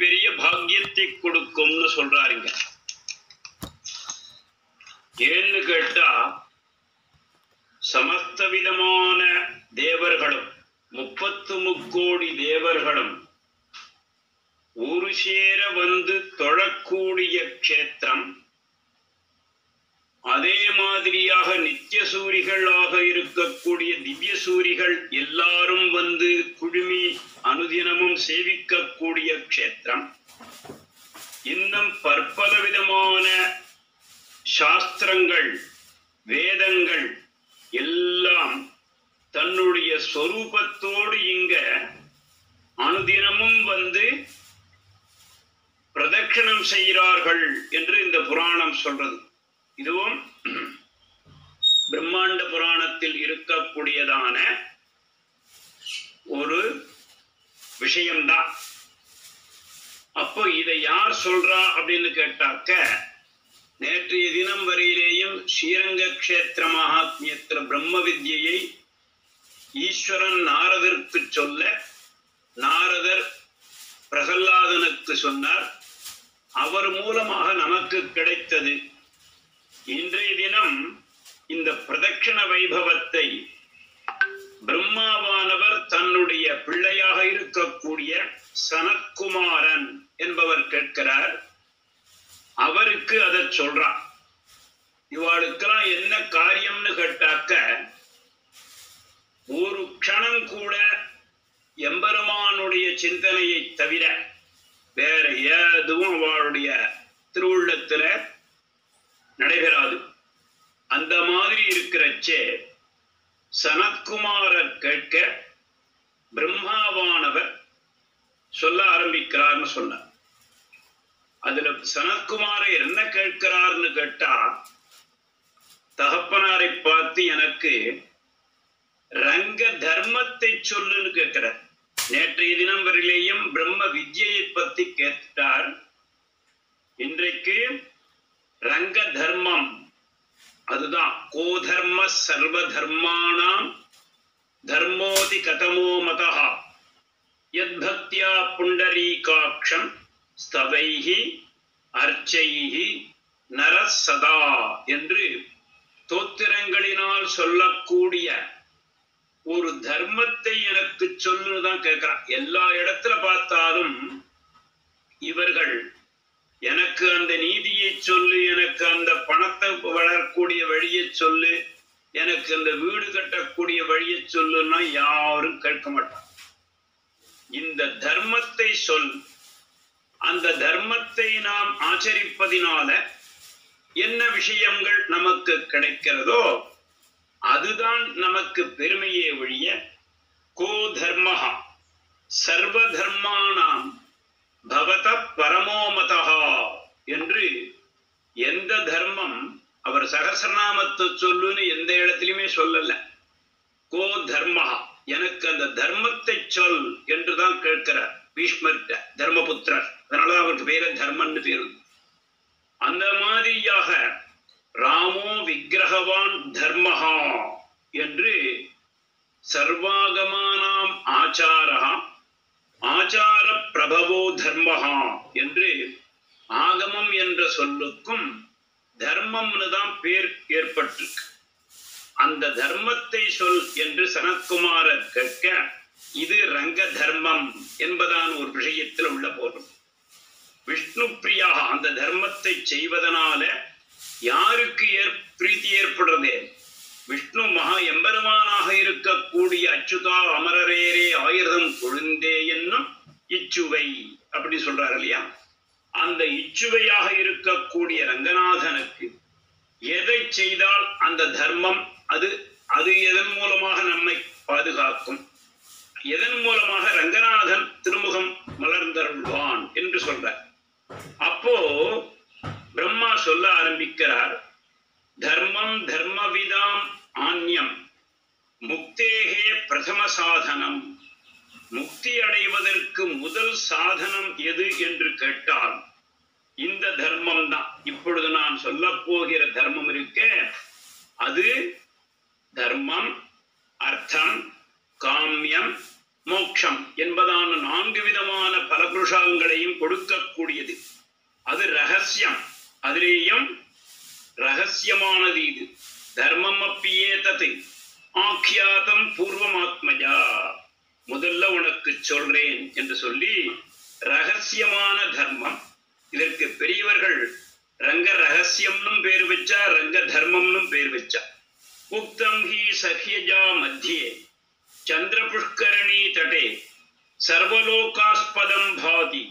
பெரிய பாக்கியத்தை கொடுக்கும்னு சொல்றாருங்க. ஏன்னு கேட்டா, சமஸ்த விதமான தேவர்களும் 33 தேவர்களும் ஒரு சேர வந்து தொழக்கூடிய க்ஷேத்திரம். அதே மாதிரியாக நித்திய சூரிகளாக இருக்கக்கூடிய திவ்ய சூரிகள் எல்லாரும் வந்து குழுமி அனுதினமும் சேவிக்கக்கூடிய க்ஷேத்திரம். இன்னும் பற்பல விதமான சாஸ்திரங்கள் வேதங்கள் எல்லாம் தன்னுடைய சொரூபத்தோடு இங்க அனுதினமும் வந்து பிரதட்சணம் செய்கிறார்கள் என்று இந்த புராணம் சொல்றது. இதுவும் பிரம்மாண்ட புராணத்தில் இருக்கக்கூடியதான ஒரு விஷயம்தான். அப்போ இதை யார் சொல்றா அப்படின்னு கேட்டாக்க, நேற்றைய தினம் வரையிலேயும் ஸ்ரீரங்க க்ஷேத்திர மகாத்மியத்தில் பிரம்ம வித்யை ஈஸ்வரன் நாரதற்கு சொல்ல, நாரதர் பிரகல்லாதனுக்கு சொன்னார். அவர் மூலமாக நமக்கு கிடைத்தது. இன்றைய தினம் இந்த பிரதட்சண வைபவத்தை பிரம்மாவானவர் தன்னுடைய பிள்ளையாக இருக்கக்கூடிய சனத்குமாரன் என்பவர் கேட்கிறார். அவருக்கு அதை சொல்றார். இவாளுக்கெல்லாம் என்ன காரியம்னு கேட்டாக்க, ஒரு க்ஷணம் கூட எம்பெருமானுடைய சிந்தனையை தவிர வேற எதுவும் அவளுடைய திருவுள்ளத்துல நடைபெறாது. அந்த மாதிரி இருக்கிறச்சே சனத்குமாரர் கேட்க பிரம்மாவானவர் சொல்ல ஆரம்பிக்கிறார்னு சொன்னார். அதுல சனத்குமாரர் என்ன கேட்கிறார்னு கேட்டா, தகப்பனாரை பார்த்து எனக்கு ரங்க தர்மத்தை சொல்லுன்னு கேட்கிறார். நேற்றைய தினம் வரையிலேயும் பிரம்ம வித்யை பத்தி கேட்டார். இன்றைக்கு ரங்க தர்மம், அதுதான் கோதர்ம சர்வ தர்மாணாம் தர்மோதி கதமோ மதா யத்பக்தியா புண்டரீகாட்சம் ஸ்தவைஹி அர்ச்சைஹி நரசதா என்று தோத்திரங்களினால் சொல்லக்கூடிய ஒரு தர்மத்தை எனக்கு சொல்லுதான் கேட்கிறான். எல்லா இடத்துல பார்த்தாலும் இவர்கள் எனக்கு அந்த நீதியை சொல்லு, எனக்கு அந்த பணத்தை வளரக்கூடிய வழியை சொல்லு, எனக்கு அந்த வீடு கட்டக்கூடிய வழியை சொல்லுன்னா யாரும் கேட்க மாட்டான். இந்த தர்மத்தை சொல், அந்த தர்மத்தை நாம் ஆச்சரிப்பதினால என்ன விஷயங்கள் நமக்கு கிடைக்கிறதோ அதுதான் நமக்கு பெருமையே ஒழிய, கோ தர்மஹ சர்வ தர்மானாம் பவத பரமோமதா என்று எந்த தர்மம் அவர் சகசிரநாமத்தை சொல்லுன்னு எந்த இடத்திலுமே சொல்லல. கோ தர்மஹா, எனக்கு அந்த தர்மத்தை சொல் என்றுதான் கேட்கிறார் பீஷ்மர்கிட்ட, தர்மபுத்திரர். அதனாலதான் அவருக்கு பேர தர்மன்னு பேரு. அந்த மாதிரியாக ராமோ விக்கிரகவான் தர்மஹா என்று சர்வாகமானாம் ஆச்சாரஹா ஆச்சார பிரபவோ தர்மஹா என்று ஆகமம் என்ற சொல்லுக்கும் தர்மம்னு தான் பேர் ஏற்பட்டிருக்கு. அந்த தர்மத்தை சொல் என்று சனத்குமாரர் கேட்க, இது ரங்க தர்மம் என்பதான ஒரு விஷயத்தில் உள்ள போதும். விஷ்ணு பிரியாக அந்த தர்மத்தை செய்வதனால யாருக்கு பிரீத்தி ஏற்படுறது? விஷ்ணு மகா எம்பெருமானாக இருக்கக்கூடிய அச்சுதா அமரரேரே ஆயிரம் கொழுந்தே என்னும் இச்சுவை அப்படி சொல்றாரு இல்லையா? அந்த இச்சுவையாக இருக்கக்கூடிய ரங்கநாதனுக்கு எதை செய்தால் அந்த தர்மம் அது அது எதன் மூலமாக நம்மை பாதுகாக்கும், எதன் மூலமாக ரங்கநாதன் திருமுகம் மலர்ந்தருள்வான் என்று சொல்றார். அப்போ பிரம்மா சொல்ல ஆரம்பிக்கிறார், தர்மம் தர்மவிதாம் ஆன்யம் முக்தேகே பிரதம சாதனம். முக்தி அடைவதற்கு முதல் சாதனம் எது என்று கேட்டால் இந்த தர்மம் தான். இப்பொழுது நான் சொல்ல போகிற தர்மம் இருக்க, அது தர்மம், அர்த்தம், காமியம், மோட்சம் என்பதான 4 விதமான பலபுருஷங்களையும் கொடுக்கக்கூடியது. அது ரகசியம். அதிலேயும் ரகசியமானது இது. தர்மம் அப்பியேதது ஆக்கியாதம் பூர்வமாத்மஜா. முதல்ல உனக்கு சொல்றேன் என்று சொல்லி ரகசியமான தர்மம். இதற்கு பெரியவர்கள் ரங்க ரகசியம்னும் பேர் வச்சா, ரங்க தர்மம்னும் பேர் வச்சா. உக்தம் ஹி சஹ்யஜா மத்தியே சந்திர புஷ்கரணி தடே சர்வலோகாஸ்பதம் பாதி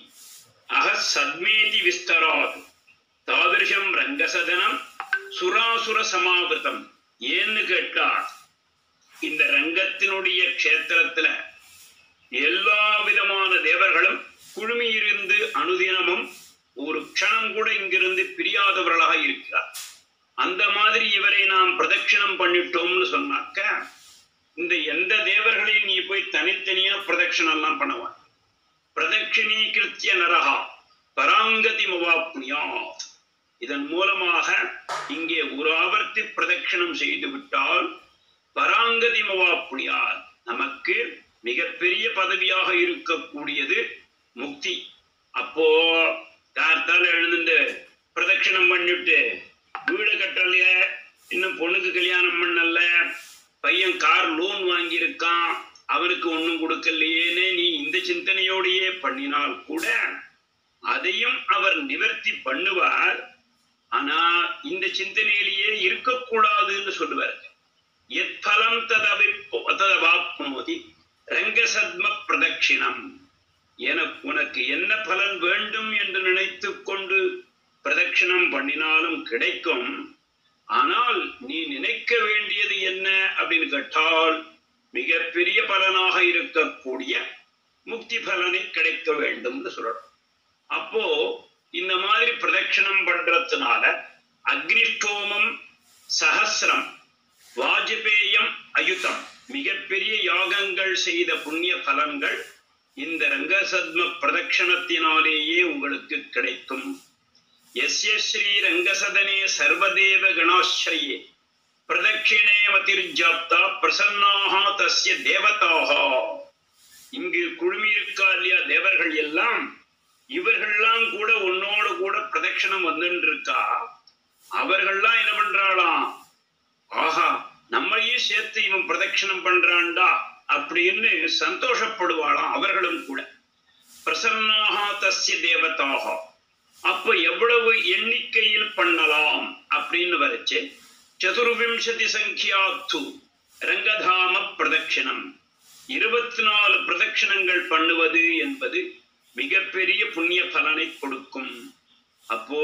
அஹ சத்மேதி விஸ்தராத் தாதிருஷம் ரங்கசதனம் சுராசுர சமாவிருத்தம். ஏன்னு கேட்டா, இந்த ரங்கத்தினுடைய க்ஷேத்திரத்துல எல்லா விதமான தேவர்களும் குழுமியிருந்து அனுதினமும் ஒரு க்ஷணம் கூட இங்கிருந்து பிரியாதவர்களாக இருக்கிறார். அந்த மாதிரி இவரை நாம் பிரதட்சிணம் பண்ணிட்டோம்னு சொன்னாக்க, இந்த எந்த தேவர்களையும் நீ போய் தனித்தனியா பிரதட்சிணம் எல்லாம் பண்ணுவான். பிரதட்சிணீகிருத்திய நரஹா பராங்கதி மவாப்னியாத். இதன் மூலமாக இங்கே ஒரு ஆவர்த்தி பிரதட்சிணம் செய்து விட்டால் பராங்கதி மவாப்னியாத், நமக்கு மிகப்பெரிய பதவியாக இருக்கக்கூடியது முக்தி. அப்போ கார்த்தால எழுந்து பிரதட்சிணம் பண்ணிட்டு வீடு கட்டலைய, இன்னும் பொண்ணுக்கு கல்யாணம் பண்ணல, பையன் கார் லோன் வாங்கியிருக்கான், அவனுக்கு ஒன்றும் கொடுக்கலையேன்னு நீ இந்த சிந்தனையோடையே பண்ணினால் கூட அதையும் அவர் நிவர்த்தி பண்ணுவார். ஆனா இந்த சிந்தனையிலேயே இருக்கக்கூடாதுன்னு சொல்லுவார். எத்பலம் ததவாப்னோதி ரங்கசத்ம பிரதட்சிணம். உனக்கு என்ன பலன் வேண்டும் என்று நினைத்து கொண்டு பிரதட்சிணம் பண்ணினாலும் கிடைக்கும். ஆனால் நீ நினைக்க வேண்டியது என்ன அப்படின்னு கேட்டால், மிகப்பெரிய பலனாக இருக்கக்கூடிய முக்தி பலனை கிடைக்க வேண்டும்னு சொல்லணும். அப்போ இந்த மாதிரி பிரதட்சிணம் பண்றதுனால அக்னிஷ்டோமம் சஹஸ்ரம் வாஜபேயம் அயுதம் மிகப்பெரிய யாகங்கள் செய்த புண்ணிய பலன்கள் இந்த ரங்கசத்ம பிரதட்சணத்தினாலேயே உங்களுக்கு கிடைக்கும். யஸ்ய ஸ்ரீ ரங்கசதனே சர்வதேவ கணாஸ்ரயே பிரதட்சிணே மதிர்ஜாப்தா பிரசன்னாஹ தஸ்ய தேவதாஹ. இங்கு குழுமி இருக்கா இல்லையா தேவர்கள் எல்லாம், இவர்கள்லாம் கூட உன்னோடு கூட பிரதட்சணம் வந்துட்டு இருக்கா. அவர்கள்லாம் என்ன பண்றாளாம், ஆஹா நம்மையும் சேர்த்து இவன் பிரதட்சணம் பண்றான்டா அப்படின்னு சந்தோஷப்படுவாளாம் அவர்களும் கூட. பிரசன்னாஹ தஸ்ய தேவதாஹ. அப்ப எவ்வளவு எண்ணிக்கையில் பண்ணலாம் அப்படின்னு வரைச்சு, சதுர்விம்சதி சங்கியாத்து ரங்கதாம பிரதட்சிணம், 24 பிரதட்சிணங்கள் பண்ணுவது என்பது மிகப்பெரிய புண்ணிய பலனை கொடுக்கும். அப்போ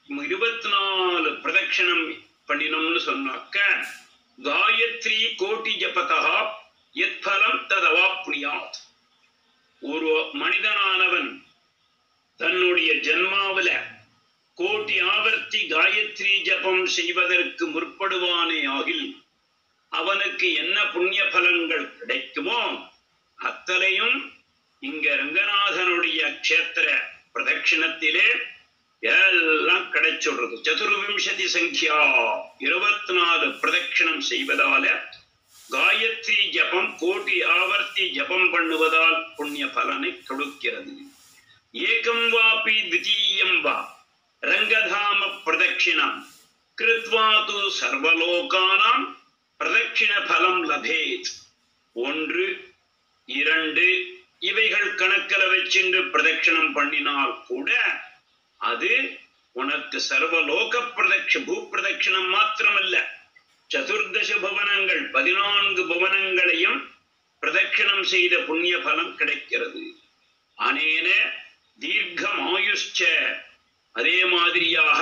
24 பிரதட்சிணம் பண்ணினோம்னு சொன்னாக்க காயத்ரி கோட்டி ஜபதா எத்பலம் ததவாப்னியாத். ஒரு மனிதனானவன் தன்னுடைய ஜன்மாவில கோட்டி ஆவர்த்தி காயத்ரி ஜபம் செய்வதற்கு முற்படுவானே ஆகில் அவனுக்கு என்ன புண்ணிய பலன்கள் கிடைக்குமோ அத்தனையும் இங்க ரங்கநாதனுடைய க்ஷேத்திர பிரதட்சிணத்திலே எல்லாம் கிடைச்சுடுறது. சதுர்விம்சதி சங்கியா 24 பிரதட்சிணம் செய்வதால காயத்ரி ஜபம் கோட்டி ஆவர்த்தி ஜபம் பண்ணுவதால் புண்ணிய பலனை கொடுக்கிறது. ஏகம் வாபி த்விதீயம் வா ரங்கதாம பிரதட்சிணம் கிருத்வா து சர்வலோகானாம் பிரதட்சிண பலம் லபேத். 1, 2 இவைகள் கணக்கில் வச்சென்று பிரதட்சிணம் பண்ணினால் கூட அது உனக்கு சர்வலோக பூ பிரதட்சிணம் மாத்திரமல்ல, சதுர்தச புவனங்கள் 14 புவனங்களையும் பிரதட்சிணம் செய்த புண்ணிய பலம் கிடைக்கிறது. அனேன தீர்க்கமாயுஷ்ச. அதே மாதிரியாக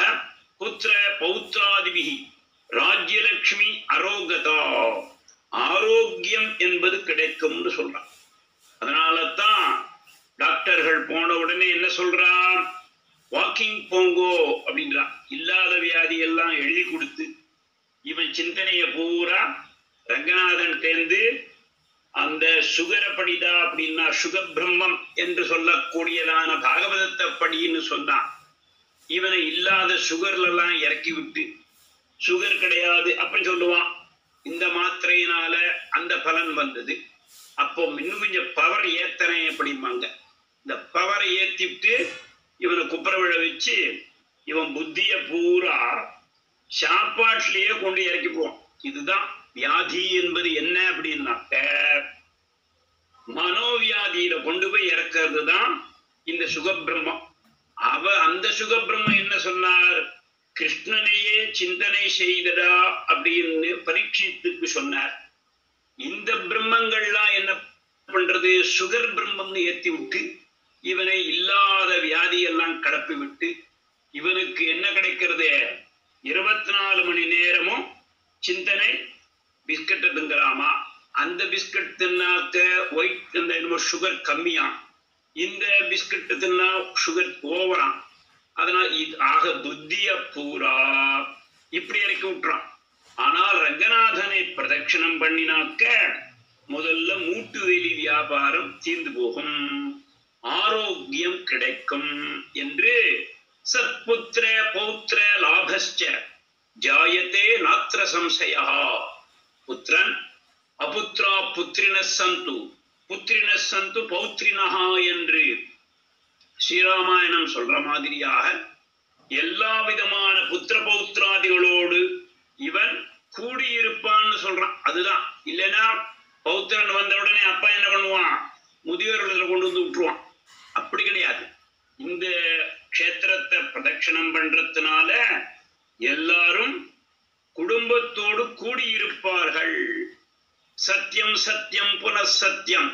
புத்திர பௌத்ராதிபிகி ராஜ்யலட்சுமி அரோகதா, ஆரோக்கியம் என்பது கிடைக்கும்னு சொல்றான். அதனால தான் டாக்டர்கள் போன உடனே என்ன சொல்றான், வாக்கிங் போங்கோ அப்படின்றான். இல்லாத வியாதி எல்லாம் எழுதி கொடுத்து இவன் சிந்தனைய பூரா ரங்கநாதன் தேர்ந்து அந்த சுகர படிதா அப்படின்னா சுக பிரம்மம் என்று சொல்லக்கூடியதான பாகவதத்தை படின்னு சொன்னான். இவனை இல்லாத சுகர்ல எல்லாம் இறக்கி விட்டு சுகர் கிடையாது அப்படின்னு சொல்லுவான். இந்த மாத்திரையினால அந்த பலன் வந்தது, அப்போ இன்னும் கொஞ்சம் பவர் ஏத்தனேன் அப்படிம்பாங்க. இந்த பவரை ஏத்திட்டு இவனை குப்புற விழ வச்சு இவன் புத்திய பூரா சாப்பாட்டிலேயே கொண்டு இறக்கி போவான். இதுதான் வியாதி என்பது என்ன அப்படின்னாக்க மனோவியாதியில கொண்டு போய் இறக்கிறது தான் இந்த சுகபிரம்மம். அந்த சுகபிரம்மம் என்ன சொன்னார்? கிருஷ்ணனையே சிந்தனை செய்தடா அப்படின்னு பரீட்சித்துக்கு சொன்னார். இந்த பிரம்மங்கள்லாம் என்ன பண்றது? சுகர் பிரம்மம்னு ஏத்தி விட்டு இவனை இல்லாத வியாதியெல்லாம் கடப்பி விட்டு இவனுக்கு என்ன கிடைக்கிறது? 24 மணி நேரமும் சிந்தனை. பிஸ்கட்டை திங்கலாமா? அந்த பிஸ்கட் தின்னாக்க ஒயிட் அந்த சுகர் கம்மியா, இந்த பிஸ்கட் தின்னா சுகர் ஓவரா. அதனால் ஆக புத்திய பூரா இப்படி இறக்கி விட்டுறான். ஆனால் ரங்கநாதனை பிரதட்சணம் பண்ணினாக்க முதல்ல மூட்டு வெளி வியாபாரம் தீர்ந்து போகும், ஆரோக்கியம் கிடைக்கும் என்று சத்புத்திர பௌத்திர லாபஸ்ச ஜாயதே நாத்திர சம்சயா. புத்திரன் அபுத்ரா புத்திரின சந்து புத்திரின சந்து பௌத்ரினஹா என்று ஸ்ரீராமாயணம் சொல்ற மாதிரியாக எல்லா விதமான புத்திர பௌத்திராதிகளோடு இவன் கூடியிருப்பான்னு சொல்றான். அதுதான். இல்லைன்னா பௌத்திரன் வந்த உடனே அப்பா என்ன பண்ணுவான்? முதியோர்களை கொண்டு வந்து விட்டுருவான். அப்படி கிடையாது. இந்த க்ஷேத்திரத்தை பிரதட்சணம் பண்றதுனால எல்லாரும் குடும்பத்தோடு கூடியிருப்பார்கள். சத்தியம் சத்தியம் புனசத்தியம்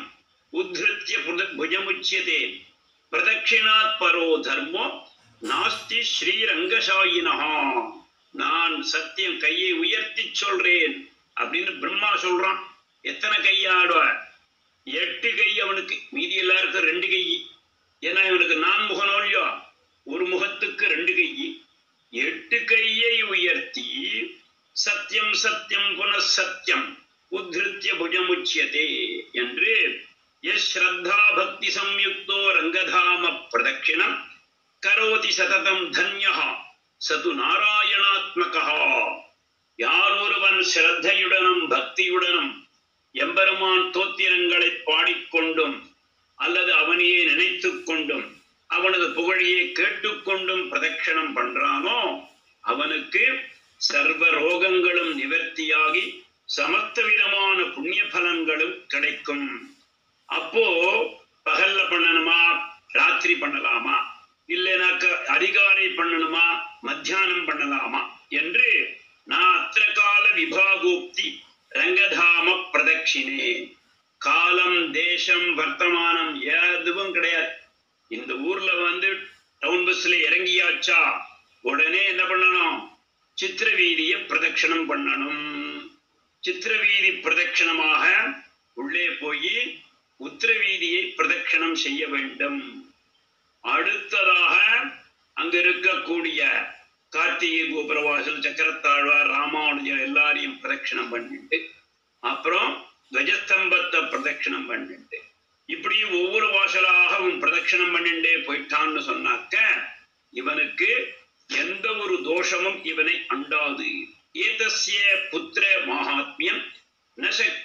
உத்ருத்ய புஜமுச்சியதே பிரதட்சிணாத் பரோ தர்மோ நாஸ்தி ஸ்ரீரங்கசாயினஹா. நான் சத்தியம் கையை உயர்த்தி சொல்றேன் அப்படின்னு பிரம்மா சொல்றான். எத்தனை கையாடுவார்? 8 கை அவனுக்கு, மீதி எல்லாருக்கும் 2 கை. ஏன்னா இவனுக்கு 4 முகம் இல்லையோ, ஒரு முகத்துக்கு 2 கை. 8 கையை உயர்த்தி சத்தியம் சத்தியம் புனசத்தியம் உத்ருத்ய புஜமுச்சியதே என்று ஸ்ரத்தா பக்தி சம்யுக்தோ ரங்கதாம பிரதட்சிணம் கரோதி சததம் தன்யஹா சது நாராயணாத்மகா. யார் ஒருவன் ஸ்ரத்தையுடனும் பக்தியுடனும் எம்பெருமான் தோத்திரங்களை பாடிக்கொண்டும் அல்லது அவனையே நினைத்து கொண்டும் அவனது புகழையே கேட்டுக்கொண்டும் பிரதட்சணம் பண்றானோ அவனுக்கு சர்வ ரோகங்களும் நிவர்த்தியாகி சமஸ்த விதமான புண்ணிய பலன்களும் கிடைக்கும். அப்போ பகல்ல பண்ணணுமா, ராத்திரி பண்ணலாமா, இல்லைனாக்க அதிகாலை பண்ணணுமா, மத்தியானம் பண்ணலாமா என்று நான் அத்திர கால விபாகோக்தி ரங்கதாம பிரதட்சிணே. காலம் தேசம் வர்த்தமானம் எதுவும் கிடையாது. இந்த ஊர்ல வந்து டவுன் பஸ்ல இறங்கியாச்சா உடனே என்ன பண்ணணும்? சித்திர வீதியை பிரதட்சணம் பண்ணணும். சித்திர வீதி பிரதட்சணமாக உள்ளே போய் உத்திர வீதியை பிரதட்சணம் செய்ய வேண்டும். அடுத்ததாக அங்க இருக்கக்கூடிய கார்த்திகை கோபுரவாசல், சக்கரத்தாழ்வார், ராமானுஜர் எல்லாரையும் பிரதட்சணம் பண்ணிட்டு அப்புறம் துவஜஸ்தம்பத்தை பிரதட்சணம் பண்ணிட்டு இப்படி ஒவ்வொரு வாசலாகவும் பிரதட்சணம் பண்ணிண்டே போயிட்டான்னு சொன்னாக்க இவனுக்கு எந்த ஒரு தோஷமும் இவனை அண்டாது. ஏதஸ்ய புத்திர மகாத்மியம்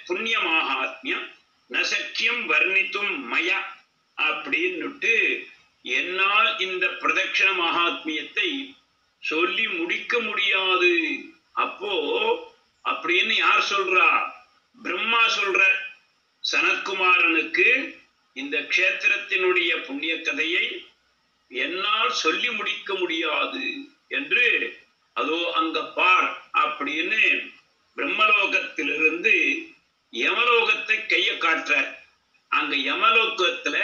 புண்ணிய மகாத்மியம் நசக்கியம் வர்ணித்தும் மய அப்படின்னுட்டு என்னால் இந்த பிரதட்சண மகாத்மியத்தை சொல்லி முடிக்க முடியாது. அப்போ அப்படின்னு யார் சொல்றா? பிரம்மா சொல்ற. சனத்குமாரனுக்கு இந்த க்ஷேத்திரத்தினுடைய புண்ணிய கதையை என்னால் சொல்லி முடிக்க முடியாது என்று அதோ அங்க பார் அப்படின்னு பிரம்மலோகத்திலிருந்து யமலோகத்தை கைய காட்டுற. அங்க யமலோகத்துல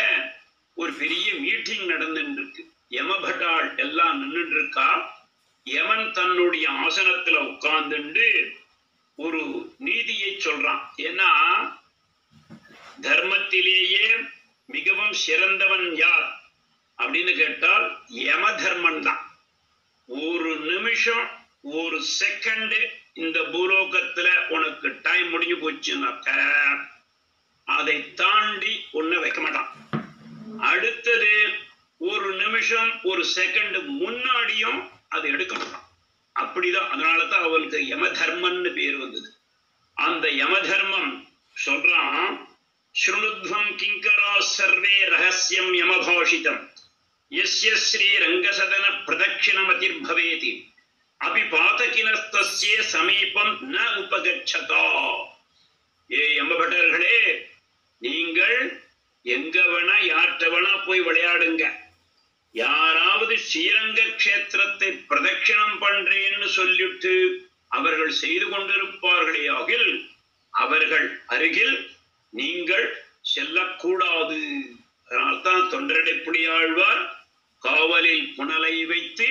ஒரு பெரிய மீட்டிங் நடந்துட்டு இருக்கு. யமபட்டாள் எல்லாம் நின்றுட்டு இருக்கா. யமன் தன்னுடைய ஆசனத்துல உட்கார்ந்துண்டு ஒரு நீதியை சொல்றான். ஏன்னா தர்மத்திலேயே மிகவும் சிறந்தவன் யார் அப்படின்னு கேட்டால் யம தர்மன் தான். ஒரு நிமிஷம் ஒரு செகண்ட் இந்த பூலோகத்துல உனக்கு டைம் முடிஞ்சு போச்சுன்னாக்க அதை தாண்டி ஒன்ன வைக்க மாட்டான். அடுத்தது ஒரு நிமிஷம் ஒரு செகண்ட் முன்னாடியும் அதை எடுக்க மாட்டான். அப்படிதான். அதனாலதான் அவனுக்கு யம தர்மன்னு பேர் வந்தது. அந்த யம தர்மம் சொல்றான், ஸ்ருணுத்வம் கிங்கரா சர்வே ரகசியம் யமபாஷிதம் யஸ்ய ஸ்ரீ ரங்கசதன பிரதட்சிணமதிர்பவேதி அபிபாதகினஸ்தஸ்ய சமீபம் ந உபகச்சதா. ஏ யமபட்டர்களே, நீங்கள் எங்கவனா யார்கிட்டவனா போய் விளையாடுங்க. யாராவது ஸ்ரீரங்க கஷேத்திரத்தை பிரதட்சிணம் பண்றேன்னு சொல்லிட்டு அவர்கள் செய்து கொண்டிருப்பார்களே ஆகில் அவர்கள் அருகில் நீங்கள் செல்லக்கூடாது. அதனால்தான் தொண்டரடிப்புடியாழ்வார் காவலில் புனலை வைத்து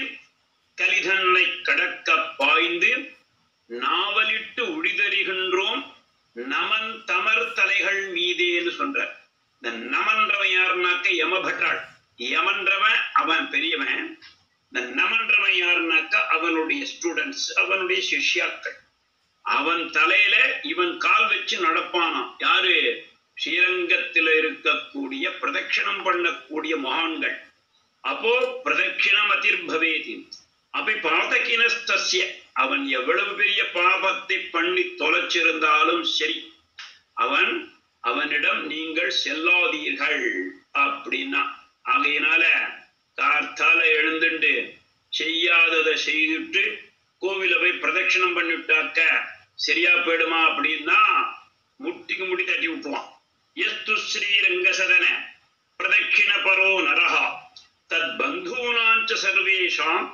கலிதன்னை கடக்க பாய்ந்து நாவலிட்டு உழிதறிகின்றோம் நமன் தமர் தலைகள் மீதேன்னு சொல்றார். இந்த நமன்றவன் யாருனாக்க யமபட்டாள். யமன்றவன் அவன் பெரியவன். இந்த நமன்றவன் யாருனாக்க அவனுடைய ஸ்டூடெண்ட்ஸ், அவனுடைய சிஷ்யாக்கள். அவன் தலையில இவன் கால் வச்சு நடப்பானாம். யாரு? ஸ்ரீரங்கத்தில் இருக்கக்கூடிய பிரதட்சிணம் பண்ணக்கூடிய மகான்கள். அப்போ பிரதட்சிணம் அதிர்பவேதி அப்படி பாதகினஸ்தஸ்ய, அவன் எவ்வளவு பெரிய பாபத்தை பண்ணி தொலைச்சிருந்தாலும் சரி அவனிடம் நீங்கள் செல்லாதீர்கள் அப்படின்னா. ஆகையினால கார்த்தால எழுந்துண்டு செய்யாததை செய்துட்டு கோவில போய் பிரதட்சிணம் பண்ணிவிட்டாக்க சரியா போயிடுமா அப்படின்னா முட்டிக்கு முடி தட்டி விட்டுவான். எஸ்து ஸ்ரீரங்கசதன பிரதட்சிண பரோ நரஹா தத் பந்தூனாஞ்ச சர்வேஷாம்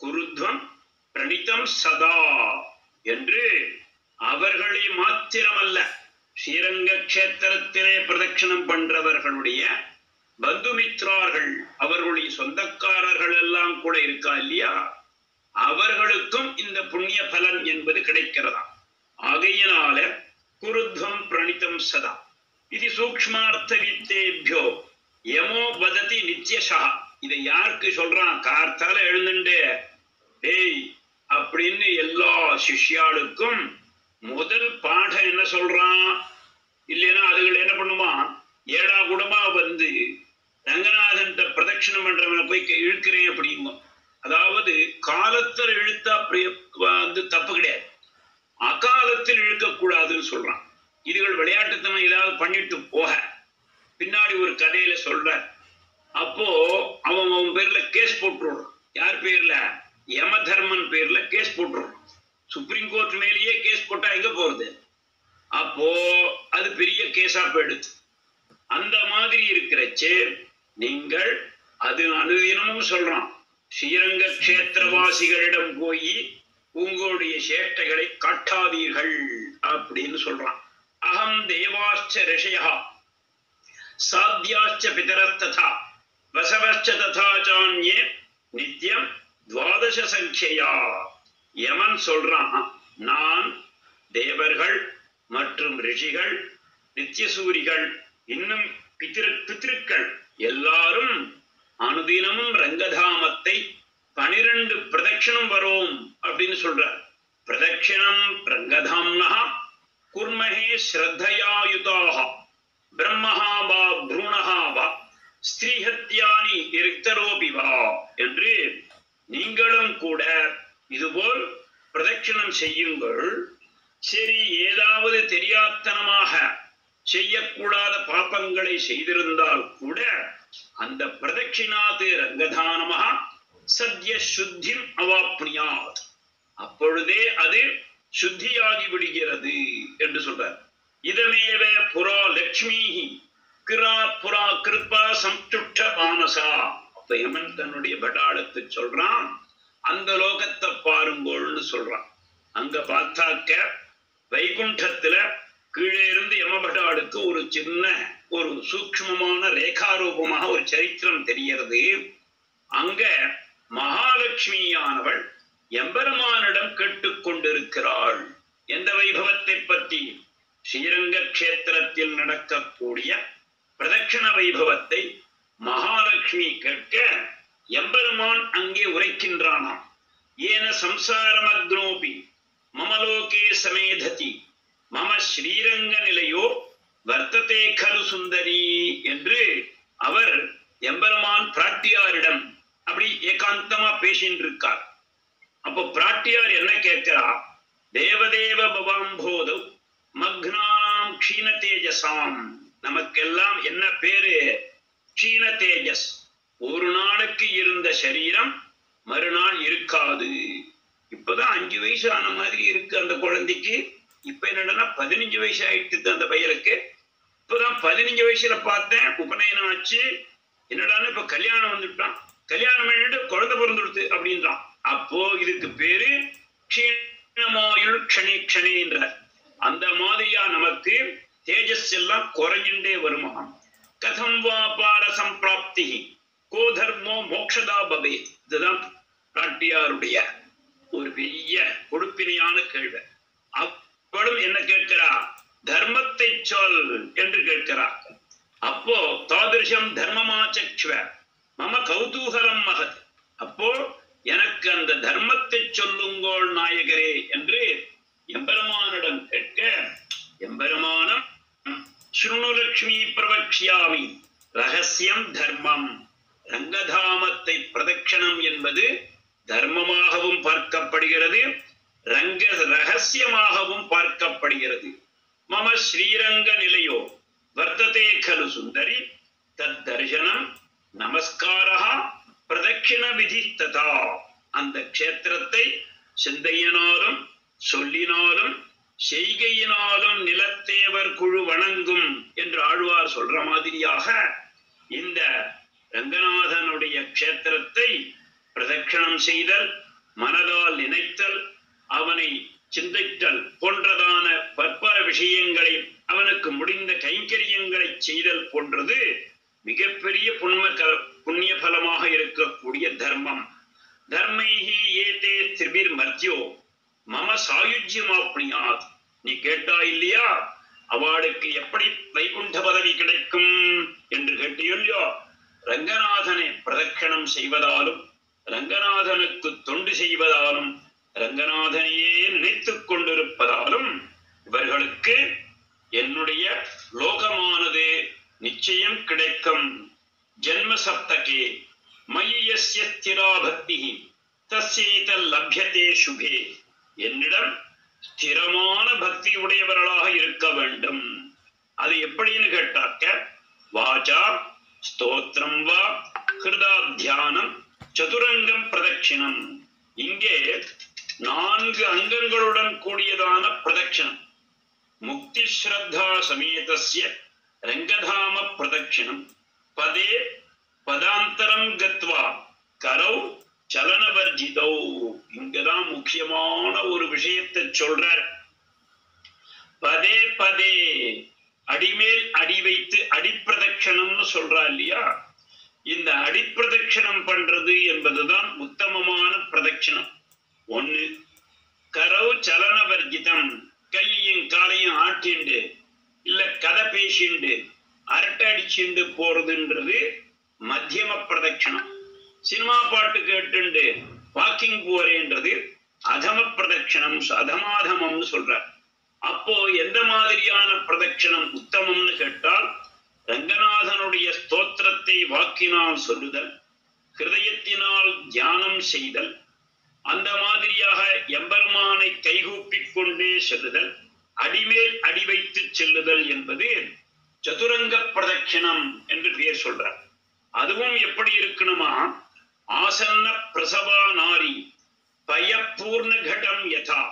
குருத்வம் பிரணிதம் சதா என்று அவர்களை மாத்திரமல்ல, ஸ்ரீரங்க கஷேத்திரத்திலே பிரதட்சிணம் பண்றவர்களுடைய பந்துமித்ரார்கள், அவர்களுடைய சொந்தக்காரர்கள் எல்லாம் கூட இருக்கா இல்லையா, அவர்களுக்கும் இந்த புண்ணிய பலன் என்பது கிடைக்கிறதா. ஆகையினால குருத்வம் பிரணிதம் சதா இது சூக்ஷ்மார்த்த வித்தேபியோ யமோ வததி நித்யஷா. இதை யாருக்கு சொல்றான்? கார்த்தால எழுந்துண்டு டேய் அப்படின்னு எல்லா சிஷ்யாளுக்கும் முதல் பாடம் என்ன சொல்றான்? இல்லைன்னா அதுகள் என்ன பண்ணுமா, ஏடா கூடமா வந்து ரங்கநாதன் பிரதட்சிணம் பண்றவனை போய் இழுக்கிறேன் அப்படிங்க. அதாவது காலத்தில் இழுத்தா வந்து தப்பு கிடையாது, அகாலத்தில் இழுக்கக்கூடாதுன்னு சொல்றான். இதுகள் விளையாட்டுத்தனம் ஏதாவது பண்ணிட்டு போக பின்னாடி ஒரு கதையில சொல்ற. அப்போ அவன் பேர்ல கேஸ் போட்டுருவான். யார் பேர்ல? யம தர்மன் பேர்ல கேஸ் போட்டுருவான். சுப்ரீம் கோர்ட் மேலேயே கேஸ் போட்டா எங்க போறது? அப்போ அது பெரிய கேஸா போயிடுது. அந்த மாதிரி இருக்கிறச்சே நீங்கள் அது அனுதினமும் சொல்றான், ஸ்ரீரங்க கஷேத்திரவாசிகளிடம் போய் உங்களுடைய சேட்டைகளை காட்டாதீர்கள் அப்படின்னு சொல்றான். அகம் தேவாச்ச ரிஷயா சாத்யாச்ச பிதரஸ்ததா வசவச்ச ததா சான்யே நித்யம் துவாதச சங்கையா. யமன் சொல்றான், நான் தேவர்கள் மற்றும் ரிஷிகள் நித்தியசூரிகள் இன்னும் பித்ருக்கள் எல்லாரும் அனுதினமும் ரங்கதாமத்தை 12 பிரதட்சிணம் வரோம் அப்படின்னு சொல்றார். பிரதட்சிணம் ரங்கதாம்னா குர்மஹே ஸ்ரத்தையாயுதாக பிரம்மஹா வா ப்ரூணஹா வா ஸ்ரீஹத்யானி ரிக்தரோபி வா என்று நீங்களும் கூட இதுபோல் பிரதட்சிணம் செய்யுங்கள். சரி, ஏதாவது தெரியாத்தனமாக செய்யக்கூடாத பாபங்களை செய்திருந்தால் கூட அந்த பிரதட்சிணாது ரங்கதானமாக சத்ய சுத்திம் அவாப்னியாத், அப்பொழுதே அது சுத்தியாகி விடுகிறது என்று சொல்றார். இதமேவ புரா லக்ஷ்மி கிரா புரா கிருபா சம்துஷ்ட மானசா. அப்ப யமன் தன்னுடைய பட்டாளத்தை சொல்றான், அந்த லோகத்தை பாருங்கோள்னு சொல்றான். அங்க பார்த்தாக்க வைகுண்டத்துல கீழே இருந்து யமபட்டாளுக்கு ஒரு சின்ன ஒரு சூக்ஷ்மமான ரேகாரூபமாக ஒரு சரித்திரம் தெரிகிறது. அங்க மகாலட்சுமியானவள் எம்பெருமானிடம் கேட்டுக்கொண்டிருக்கிறாள். எந்த வைபவத்தை பற்றி? ஸ்ரீரங்க கஷேத்திரத்தில் நடக்கக்கூடிய பிரதட்சண வைபவத்தை மகாலட்சுமி கேட்க எம்பெருமான் அங்கே உரைக்கின்றானாம். ஏன சம்சாரமக்னோபி மமலோகே சமேததி மம ஸ்ரீரங்க நிலையோ வர்த்ததே கரு சுந்தரி என்று அவர் எம்பெருமான் பிராட்டியாரிடம் அப்படி ஏகாந்தமா பேசின்னு இருக்கார். அப்போ பிராட்டியார் என்ன கேட்கிறா? தேவதேவ பவாம்போதோ மக்னாம் க்ஷீண தேஜசாம் நமக்கெல்லாம் என்ன பேரு? க்ஷீண தேஜஸ். ஒரு நாளுக்கு இருந்த சரீரம் மறுநாள் இருக்காது. இப்பதான் 5 வயசு ஆன மாதிரி இருக்கு அந்த குழந்தைக்கு. இப்ப என்னன்னா 15 வயசு ஆயிட்டு அந்த பையனுக்கு. இப்பதான் 15 வயசுல பார்த்தேன், உபநயனம் ஆச்சு. என்னடான்னு இப்ப கல்யாணம் வந்துட்டான். கல்யாணம் பண்ணிட்டு குழந்தை பிறந்துடுது அப்படின்றான். அப்போ இதுக்கு பேரு க்ஷீணமாயுள் க்ஷணே க்ஷணே என்றார். அந்த மாதிரியா நமக்கு தேஜஸ் எல்லாம் குறைஞ்சுட்டே வருமா? கதம் வாபார சம்பிராப்தி கோ தர்மோ மோக்ஷதா பவே. இதுதான் பிராட்டியாருடைய ஒரு பெரிய கொடுப்பினையான கேள்வி. அவளும் என்ன கேட்கிறா? தர்மத்தை சொல் என்று கேட்கிறார். அப்போ தாதிருஷம் தர்மமாச்சக்ஷ்வ மம கௌதூகலம் மகத். அப்போ எனக்கு அந்த தர்மத்தை சொல்லுங்கோள் நாயகரே என்று எம்பெருமானிடம் கேட்க, எம்பெருமானம் ஸ்ருணுலக்ஷ்மி பிரவக்ஷ்யாமி ரகசியம் தர்மம். ரங்கதாமத்தை பிரதட்சணம் என்பது தர்மமாகவும் பார்க்கப்படுகிறது, ரங்க ரகசியமாகவும் பார்க்கப்படுகிறது. மம ஸ்ரீரங்க நிலையோ வர்த்ததே கலு சுந்தரி தத் தர்சனம் நமஸ்காரா பிரதட்சிண விதி ததா. அந்த க்ஷேத்திரத்தை சிந்தையினாலும் சொல்லினாலும் செய்கையினாலும் நிலத்தேவர் குழு வணங்கும் என்று ஆழ்வார் சொல்ற மாதிரியாக இந்த ரங்கநாதனுடைய க்ஷேத்திரத்தை பிரதட்சணம் செய்தல், மனதால் நினைத்தல், அவனை சிந்தித்தல் போன்றதான பற்பல விஷயங்களை, அவனுக்கு முடிந்த கைங்கரியங்களை செய்தல் போன்றது மிகப்பெரிய புண்ணிய பலமாக இருக்கக்கூடிய தர்மம். தர்மைஹி ஏதே திரிபிர் மர்த்தியோ மம சாயுஜ்யமாப்னியாத். நீ கேட்டா இல்லையா, அவளுக்கு எப்படி வைகுண்ட பதவி கிடைக்கும் என்று கேட்டியோ இல்லையோ, ரங்கநாதனை பிரதட்சணம் செய்வதாலும், ரங்கநாதனுக்கு தொண்டு செய்வதாலும், ரங்கநாதனையே நினைத்துக் கொண்டிருப்பதாலும் இவர்களுக்கு என்னுடைய லோகமானது நிச்சயம் கிடைக்கும். ஜன்ம சப்தகே மய்யஸ்ய ஸ்திரா பக்தி தஸ்யேதல் லப்யதே சுபே. என்னிடம் ஸ்திரமான பக்தி உடையவர்களாக இருக்க வேண்டும். அது எப்படின்னு கேட்டாக்க, வாச்சா ஸ்தோத்திரம் வா ஹிருதா தியானம் சதுரங்கம் பிரதட்சிணம். இங்கே 4 அங்கங்களுடன் கூடியதான பிரதட்சிணம். முக்தி ஸ்ரத்தா சமேதஸ்ய ரங்கதாம பிரதட்சிணம். பதே பதாந்தரம் கத்வா கரௌ சலனவர்ஜிதௌ. இங்கதான் முக்கியமான ஒரு விஷயத்தை சொல்றார். பதே பதே, அடிமேல் அடி வைத்து அடிப்பிரதட்சணம்னு சொல்றா இல்லையா, இந்த அடிப்பிரதட்சணம் பண்றது என்பதுதான் உத்தமமான பிரதட்சணம். 1 கரௌ சலனவர்ஜிதம், கையையும் காலையும் ஆட்டிண்டு இல்ல கதை பேசிண்டு அரட்டை அடிச்சுண்டு போறதுன்றது மத்தியம பிரதட்சணம். சினிமா பாட்டு கேட்டுண்டு வாக்கிங் போறேன்றது அதம பிரதட்சணம், அதமாதமம்னு சொல்றார். அப்போ எந்த மாதிரியான பிரதட்சணம் உத்தமம்னு கேட்டால், ரங்கநாதனுடைய ஸ்தோத்திரத்தை வாக்கினால் சொல்லுதல், ஹிருதயத்தினால் தியானம் செய்தல், அந்த மாதிரியாக எம்பெருமானை கைகூப்பிக் கொண்டே செல்லுதல், அடிமேல் அடி வைத்து செல்லுதல் என்பது சதுரங்க பிரதட்சணம் என்று பெயர் சொல்றார். அதுவும் எப்படி இருக்கணுமா, ஆசன்ன பிரசவா நாரி பயப்பூர்ண கடம் யதா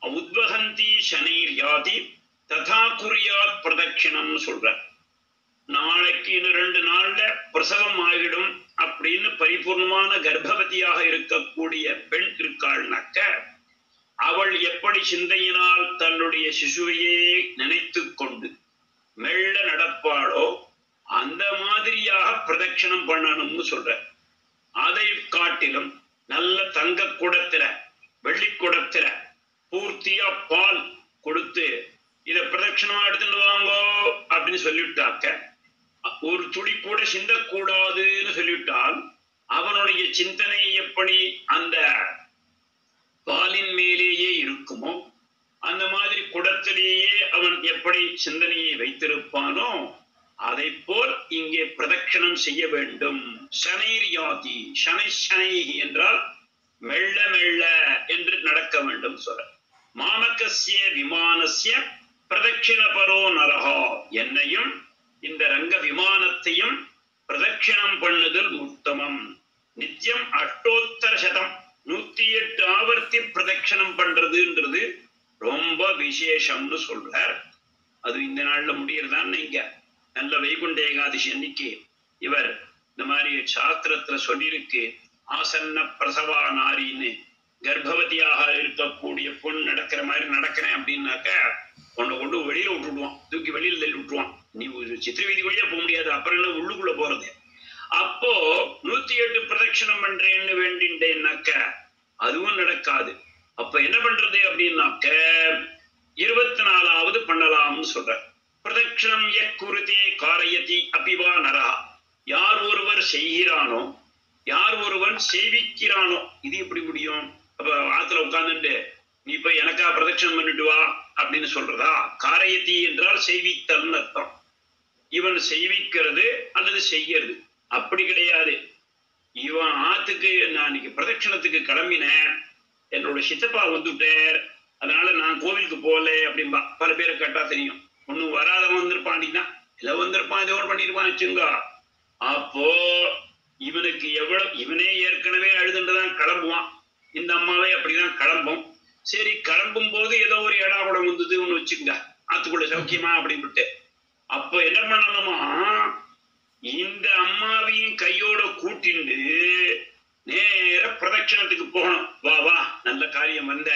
உத்வகந்தி சனைர் யாதி ததா குறியாத் பிரதட்சிணம் சொல்றார். நாளைக்கு இன்னும் 2 நாள்ல பிரசவம் ஆகிடும் அப்படின்னு பரிபூர்ணமான கர்ப்பவதியாக இருக்கக்கூடிய பெண் இருக்காள்னாக்க, அவள் எப்படி சிந்தையினால் தன்னுடைய சிசுவையே நினைத்து கொண்டு மெல்ல நடப்பாளோ அந்த மாதிரியாக பிரதட்சணம் பண்ணணும்னு சொல்ற. அதை காட்டிலும் நல்ல தங்க குடத்தில வெள்ளி குடத்தில பூர்த்தியா பால் கொடுத்து இத பிரதட்சணமா எடுத்துட்டு வாங்கோ அப்படின்னு சொல்லிவிட்டாக்க, ஒரு துளி கூட சிந்தக்கூடாதுன்னு சொல்லிவிட்டால் அவனுடைய சிந்தனை எப்படி அந்த பாலின் மேலேயே இருக்குமோ, அந்த மாதிரி குடத்திலேயே அவன் எப்படி சிந்தனையை வைத்திருப்பானோ அதை போல் இங்கே பிரதட்சணம் செய்ய வேண்டும். சனைர் யாதி, சனை சனை என்றால் மெல்ல மெல்ல என்று நடக்க வேண்டும் சொல்ற. மாமகஸ்ய விமானஸ்ய பிரதட்சிண பரோ நரஹா, என்னையும் இந்த ரங்க விமானத்தையும் பிரதட்சிணம் பண்ணுதல் உத்தமம். நித்தியம் அஷ்டோத்தர சதம் 108 ஆவர்த்தி பிரதட்சணம் பண்றதுன்றது ரொம்ப விசேஷம்னு சொல்றார். அது இந்த நாள்ல முடியறதான். நீங்க நல்ல வைகுண்ட ஏகாதசி அன்னைக்கு இவர் இந்த மாதிரி சாஸ்திரத்துல சொல்லியிருக்கு, ஆசன்ன பிரசவா நாரின்னு, கர்ப்பவதியாக இருக்கக்கூடிய பொண்ணு நடக்கிற மாதிரி நடக்கிறேன் அப்படின்னாக்க உன்னை கொண்டு வெளியில விட்டுடுவான், தூக்கி வெளியில தள்ளி விட்டுருவான். நீ சித்திர வீதிக்குள்ளேயே போக முடியாது, அப்புறம் என்ன உள்ளுக்குள்ள போறது. அப்போ 108 பிரதட்சணம் பண்றேன்னு வேண்டின்றேன்னாக்க அதுவும் நடக்காது. அப்ப என்ன பண்றது அப்படின்னாக்க 24வது பண்ணலாம்னு சொல்ற. பிரதட்சணம் யக்குருதே காரயதி அபிவா நரா. யார் ஒருவர் செய்கிறானோ, யார் ஒருவன் சேவிக்கிறானோ, இது எப்படி முடியும்? அப்ப ஆத்துல உட்கார்ந்துட்டு நீ போய் எனக்கா பிரதட்சணம் பண்ணிட்டு வா அப்படின்னு சொல்றதா? காரயதி என்றால் செய்வித்தல் அர்த்தம். இவன் செய்விக்கிறது அல்லது செய்யறது அப்படி கிடையாது. இவன் ஆத்துக்கு நான் இன்னைக்கு பிரதட்சணத்துக்கு கிளம்பினேன், என்னோட சித்தப்பா வந்துட்டார், அதனால நான் கோவிலுக்கு போகல அப்படின்பா. பல பேரை கேட்டா தெரியும், ஒன்னும் வராதவன் வந்திருப்பான்டின்னா இல்ல வந்திருப்பான், இதோட பண்ணிருப்பான் வச்சுங்க. அப்போ இவனுக்கு எவ்வளவு, இவனே ஏற்கனவே அழுதுண்டுதான் கிளம்புவான், இந்த அம்மாவே அப்படிதான் கிளம்பும். சரி, கிளம்பும் போது ஏதோ ஒரு ஏடாகுடம் வந்தது ஒண்ணு வச்சுங்க, ஆத்துக்குள்ள சௌக்கியமா அப்படின்ட்டு. அப்ப என்ன பண்ணணுமா, இந்த அம்மாவையும் கையோட கூட்டிண்டு நேர பிரதட்சணத்துக்கு போகணும். வா வா, நல்ல காரியம் வந்த,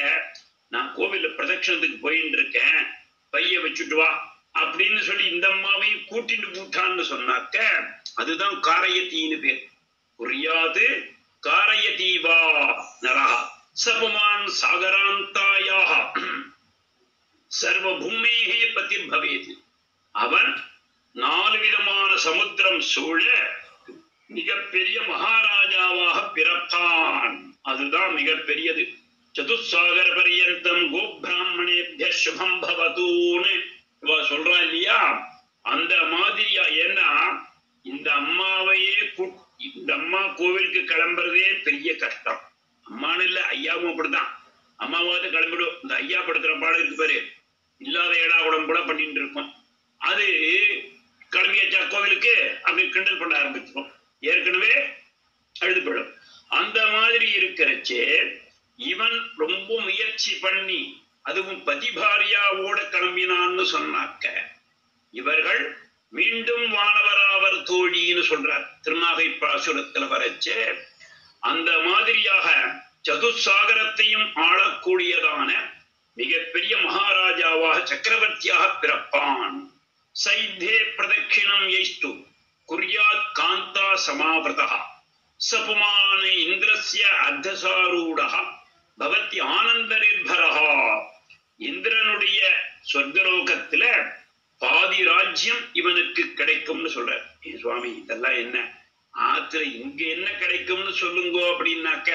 நான் கோவில்ல பிரதட்சணத்துக்கு போயின்னு இருக்கேன், பைய வச்சுட்டு வா அப்படின்னு சொல்லி இந்த அம்மாவையும் கூட்டிட்டு போட்டான்னு சொன்னாக்க அதுதான் காரயத்தின்னு பேர். புரியாது காரயதீவா நரா சபமான் சாகராந்தாயாக சர்வபூமேகே பதிர் பவேத். அவன் 4 விதமான சமுத்திரம் சூழ மிகப்பெரிய மகாராஜாவாக பிறப்பான். அதுதான் மிகப்பெரியது. சதுசாகர பரியந்தம் கோபிராமணேபிய சுபம் பவதூன்னு இவ சொல்றா இல்லையா, அந்த மாதிரியா. ஏன்னா இந்த அம்மாவையே இந்த அம்மா கோவிலுக்கு கிளம்புறதே பெரிய கஷ்டம். அம்மானு இல்ல, ஐயாவும் அப்படிதான். அம்மாவாவது கிளம்பிடும், இந்த ஐயா படுத்துற பாடம் இருக்கு பாரு, இல்லாத ஏடாகுடம் கூட பண்ணிட்டு இருக்கும். அது கிளம்பியாச்சா கோவிலுக்கு அப்படி கிண்டல் பண்ண ஆரம்பிச்சிடும், ஏற்கனவே அழுது போயிடும். அந்த மாதிரி இருக்கிறச்சே இவன் ரொம்ப முயற்சி பண்ணி அதுவும் பதிபாரியாவோட கிளம்பினான்னு சொன்னாக்க இவர்கள் மீண்டும் வானவராவர் தோழின்னு சொல்றார் திருநாகை பாசுரத்துல வரச்சே. அந்த மாதிரியாக சதுசாகரத்தையும் ஆளக்கூடியதான மிகப்பெரிய மகாராஜாவாக சக்கரவர்த்தியாக பிறப்பான். சைத்தே பிரதட்சிணம் யைஷ்டு குர்யாத் காந்தா சமாவிரதா சபமான இந்திரஸ்ய அர்த்தசாரூடா பவதி ஆனந்த நிர்பரஹா. இந்திரனுடைய சொர்க்கலோகத்துல பாதி ராஜ்யம் இவனுக்கு கிடைக்கும்னு சொல்றார். சுவாமி இதெல்லாம் என்ன ஆத்துல இங்க என்ன கிடைக்கும்னு சொல்லுங்கோ அப்படின்னாக்க,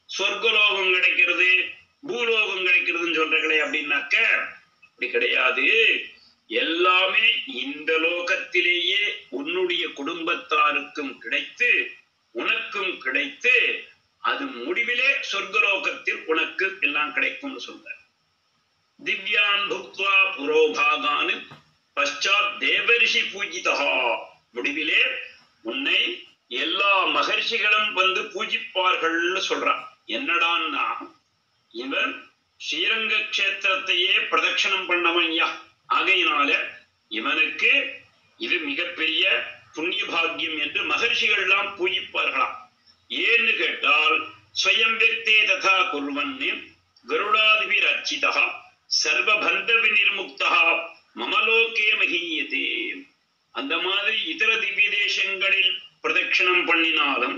சொர்க்கலோகம் கிடைக்கிறது பூலோகம் கிடைக்கிறதுன்னு சொல்றீங்களே அப்படின்னாக்க அப்படி கிடையாது. எல்லாமே இந்த லோகத்திலேயே உன்னுடைய குடும்பத்தாருக்கும் கிடைத்து உனக்கும் கிடைத்து அது முடிவிலே சொர்க்கலோகத்தில் உனக்கு எல்லாம் கிடைக்கும்னு சொல்ற. திவ்யான் புக்த்வா புரோபாகான் பశ్చాத் தேவரிஷி பூஜிதா. முடிவிலே உன்னை எல்லா மகர்ஷிகளும் வந்து பூஜிப்பார்கள்னு சொல்றான். என்னடான்னா இவன் ஸ்ரீரங்க கஷேத்திரத்தையே பிரதட்சணம் பண்ணவன்யா. ஆகையினால இவனுக்கு இது மிகப்பெரிய புண்ணிய பாக்கியம் என்று மகர்ஷிகள் எல்லாம் பூஜிப்பார்களாம். ஏன்னு கேட்டால் ஸ்வயம் வியக்தே ததா குர்வன்னு கருடாதிபிர் அர்ச்சிதா சர்வபந்த விநிர்முக்தா மமலோகே மகீயதே. அந்த மாதிரி இதர திவ்ய தேசங்களில் பிரதட்சணம் பண்ணினாலும்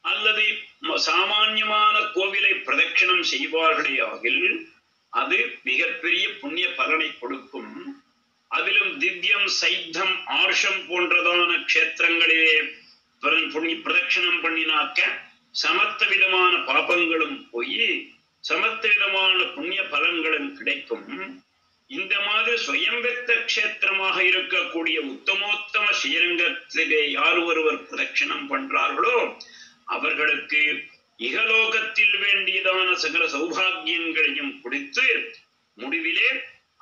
அல்லது சாமான்யமான கோவிலை பிரதட்சணம் செய்வார்களே ஆகில் அது மிகப்பெரிய புண்ணிய பலனை கொடுக்கும். அதிலும் திவ்யம் சைத்தம் ஆர்ஷம் போன்றதான க்ஷேத்திரங்களிலே பிரதட்சணம் பண்ணினாக்க சமத்த விதமான பாபங்களும் போய் சமத்த விதமான புண்ணிய பலன்களும் கிடைக்கும். இந்த மாதிரி ஸ்வயம்பெத்த க்ஷேத்திரமாக இருக்கக்கூடிய உத்தமோத்தம ஸ்ரீரங்கத்திலே யார் ஒருவர் பிரதட்சணம் பண்றார்களோ அவர்களுக்கு இகலோகத்தில் வேண்டியதான சகல சௌபாகியங்களையும் கொடுத்து முடிவிலே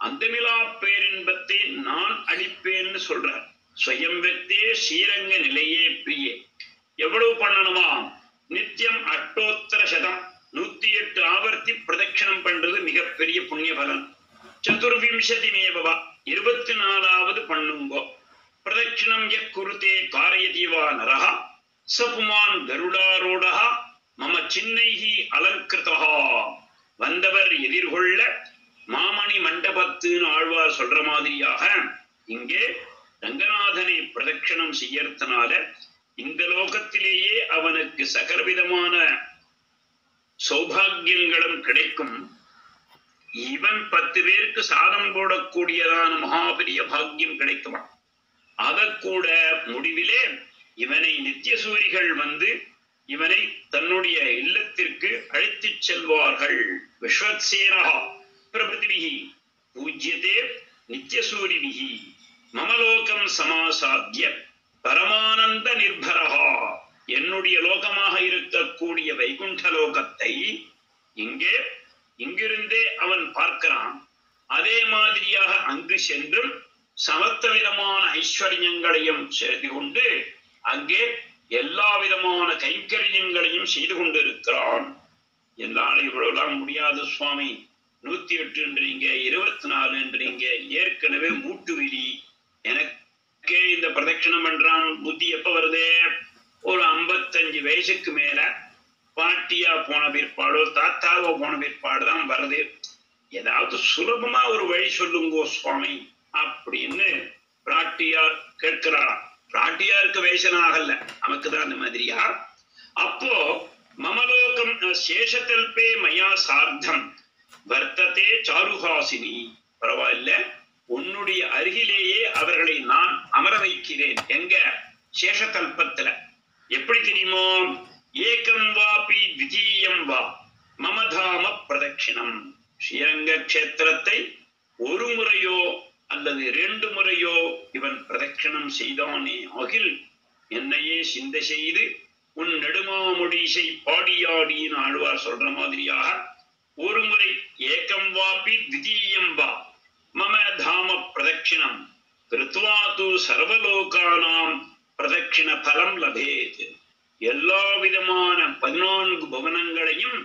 அந்தமிலா பேரின்பத்தை நான் அளிப்பேன்னு சொல்றார். ஸ்வயம் வெக்தே ஸ்ரீரங்க நிலையே பிரியே. எவ்வளவு பண்ணணுமா? நித்தியம் அட்டோத்தர சதம் 108 ஆவர்த்தி பிரதட்சணம் பண்றது மிகப்பெரிய புண்ணிய பலன். சதுர்விம்சதி மேபவா 24வது பண்ணுங்கோ. பிரதட்சிணம் யக் குருதே காரயதிவா நரஹ சபுமான் கருடாரோடஹ மம சின்னைஹி அலங்கிருதஹ. வந்தவர் எதிர்கொள்ள மாமணி மண்டபத்துன்னு ஆழ்வார் சொல்ற மாதிரியாக இங்கே ரங்கநாதனை பிரதட்சணம் செய்யறதுனால இந்த லோகத்திலேயே அவனுக்கு சகலவிதமான சௌபாகியங்களும் கிடைக்கும். இவன் 10 பேருக்கு சாதம் போடக்கூடியதான மகாபெரிய பாக்கியம் கிடைக்குமா. அதற்கூட முடிவிலே இவனை நித்தியசூரிகள் வந்து இவனை தன்னுடைய இல்லத்திற்கு அழைத்துச் செல்வார்கள். விஸ்வத்சேனா பிரபுதிபிஹி பூஜ்யதே நித்தியசூரிபிஹி மமலோகம் சமாசாத்திய பரமானந்த நிர்பரஹா. என்னுடைய லோகமாக இருக்கக்கூடிய வைகுண்ட லோகத்தை இங்கிருந்தே அவன் பார்க்கிறான். அதே மாதிரியாக அங்கு சென்றும் சமத்த விதமான ஐஸ்வர்யங்களையும் செய்து கொண்டு அங்கே எல்லா விதமான கைங்கரியங்களையும் செய்து கொண்டிருக்கிறான். என்னால் இவ்வளவுலாம் முடியாது சுவாமி. 108ன்றீங்க, 24ன்றீங்க, ஏற்கனவே மூட்டுவிலி. எனக்கே இந்த பிரதட்சணம் பண்றான் புத்தி எப்ப வருது? ஒரு 55 வயசுக்கு மேல பாட்டியா போன பிற்பாடோ தாத்தாவோ போன பிற்பாடுதான் வருது. ஏதாவது சுலபமா ஒரு வழி சொல்லுங்கோ சுவாமி அப்படின்னு பிராட்டியார் கேட்கிறாராம். பிராட்டியாருக்கு வயசனாகல, நமக்குதான் அந்த மாதிரியா. அப்போ மமலோகம் சேஷதல்பே மயா சார்த்தம் வர்த்ததே சாருஹாசினி. பரவாயில்ல, உன்னுடைய அருகிலேயே அவர்களை நான் அமர வைக்கிறேன். எங்க? சேஷகல்பத்துல. எப்படி தெரியுமோ? ஏகம் வாபி த்விதீயம் வா மமதாம பிரதட்சிணம். ஸ்ரீரங்க கஷேத்திரத்தை ஒரு முறையோ அல்லது 2 முறையோ இவன் பிரதட்சிணம் செய்தானே ஆகில் என்னையே சிந்தை செய்து உன் நெடுமாமுடிசை பாடியாடின்னு ஆழ்வார் சொல்ற மாதிரியாக ஒரு முறை ஏகம் வாபி த்விதீயம் வா மம தாம பிரதட்சிணம் கிருத்வா து சர்வலோகானாம் பிரதட்சிண பலம் லபேத். எல்லா விதமான 14 புவனங்களையும்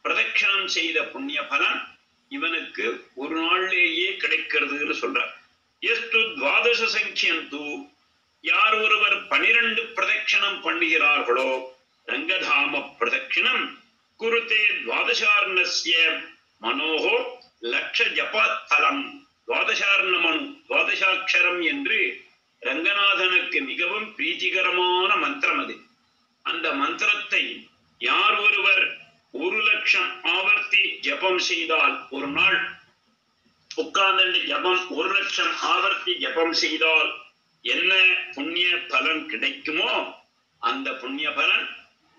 பிரதட்சணம் செய்த புண்ணிய பலன் இவனுக்கு ஒரு நாளிலேயே கிடைக்கிறதுன்னு சொல்றார். எஸ்து துவாதச சங்கியந்து, யார் ஒருவர் 12 பிரதட்சணம் பண்ணுகிறார்களோ ரங்கதாம பிரதட்சிணம் குருதே துவாதசார்ணஸ்ய மனோஹோ லட்ச ஜபத்தலம். துவாதசார்ண மனு, துவாதசாட்சரம் என்று ரங்கநாதனுக்கு மிகவும் பிரீத்திகரமான மந்திரம் அது. அந்த மந்திரத்தை யார் ஒருவர் 1,00,000 ஆவர்த்தி ஜபம் செய்தால், ஒரு நாள் உட்கார்ந்து ஜபம் 1,00,000 ஆவர்த்தி ஜபம் செய்தால் என்ன புண்ணிய பலன் கிடைக்குமோ அந்த புண்ணிய பலன்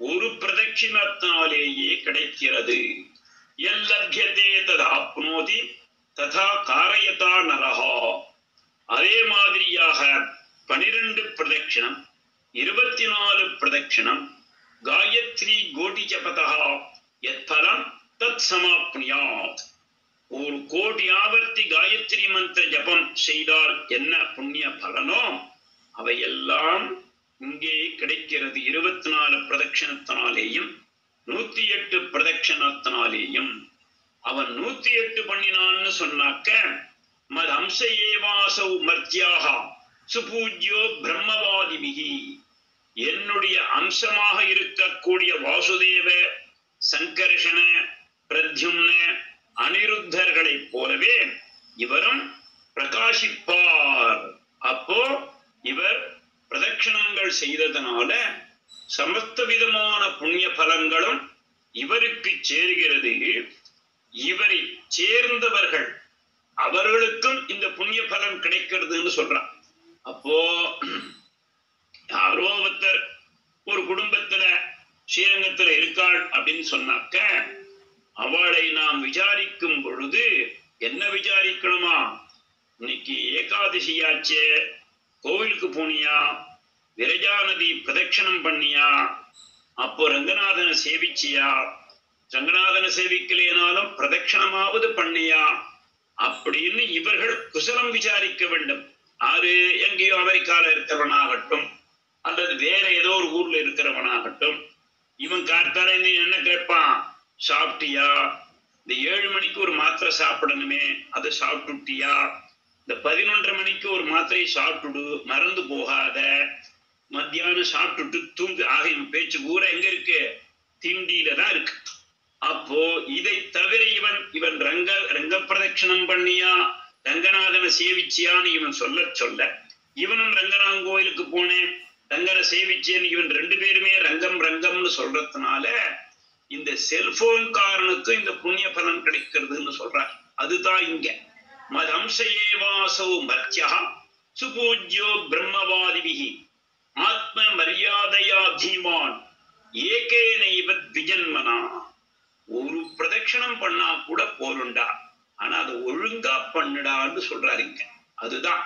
ஒரு பிரதட்சிணத்தினாலேயே கிடைக்கிறது. எல்லப்யதே ததாப்னோதி ததா காரயதா நரஹா. அதே மாதிரியாக 12 பிரதட்சிணம், 24 பிரதட்சிணம், காயத்ரி கோடி ஜபதா யத்பலம் தத் சமாப்னியாத். 1 கோடி ஆவர்த்தி காயத்ரி மந்திர ஜபம் செய்தால் என்ன புண்ணிய பலனோ அவையெல்லாம் இங்கே கிடைக்கிறது. 24 பிரதட்சணத்தினாலேயும் 108 பிரதட்சணத்தினாலேயும். அவன் 108 பண்ணினான்னு சொன்னாக்க மத் அம்ச ஏவாசௌ மர்த்தியாக சுபூஜ்யோ பிரம்மவாதிபிகி. என்னுடைய அம்சமாக இருக்கக்கூடிய வாசுதேவ, சங்கர்ஷண, பிரத்யும்ன, அனிருத்தர்களைப் போலவே இவரும் பிரகாசிப்பார். அப்போ இவர் பிரதட்சணங்கள் செய்ததனால சமஸ்த விதமான புண்ணிய பலங்களும் இவருக்கு சேருகிறது. இவரை சேர்ந்தவர்கள் அவர்களுக்கும் இந்த புண்ணிய பலன் கிடைக்கிறதுன்னு சொல்றான். அப்போ யாரோ ஒருத்தர் ஒரு குடும்பத்துல ஸ்ரீரங்கத்துல இருக்காள் அப்படின்னு சொன்னாக்க அவளை நாம் விசாரிக்கும் பொழுது என்ன விசாரிக்கணுமா? இன்னைக்கு ஏகாதசியாச்சே, கோவிலுக்கு போனியா, விரஜா நதி பிரதட்சணம் பண்ணியா, அப்போ ரங்கநாதனை சேவிச்சியா, ரங்கநாதனை சேவிக்கலைனாலும் பிரதட்சணமாவது பண்ணியா அப்படின்னு இவர்கள் குசலம் விசாரிக்க வேண்டும். ஆறு எங்கேயோ அமெரிக்கால இருக்கிறவனாகட்டும் அல்லது வேற ஏதோ ஒரு ஊர்ல இருக்கிறவனாகட்டும், இவன் காத்தால என்ன கேட்பான்? சாப்பிட்டியா? இந்த 7 மணிக்கு ஒரு மாத்திரை சாப்பிடணுமே, அதை சாப்பிட்டுட்டியா? இந்த 11:30 மணிக்கு ஒரு மாத்திரையை சாப்பிட்டுடு, மறந்து போகாத. மத்தியானம் சாப்பிட்டுட்டு தூங்கு. ஆக இவன் பேச்சு பூரா எங்க இருக்கு? திண்டியில தான் இருக்கு. அப்போ இதை தவிர இவன் ரங்க பிரதட்சணம் பண்ணியா, ரங்கநாதனை சேவிச்சியான்னு இவன் சொல்ல இவனும் ரங்கநாதன் கோயிலுக்கு போனேன், ரங்கனை சேவிச்சேன்னு இவன் 2 பேருமே ரங்கம் ரங்கம்னு சொல்றதுனால இந்த செல்போன் காரணத்தும் இந்த புண்ணிய பலன் கிடைக்கிறதுன்னு சொல்றார். அதுதான் இங்க மதம்சேவாசோ மர்த்தியா சுபூஜ்யோ பிரம்மவாதிபிஹி ஆத்ம மரியாதையா தீமான் ஏகேனைவ த்விஜன்மனா. ஒரு பிரதட்சணம் பண்ணா கூட போருண்டா, ஆனா அதை ஒழுங்கா பண்ணுடான்னு சொல்றாரு இங்க. அதுதான்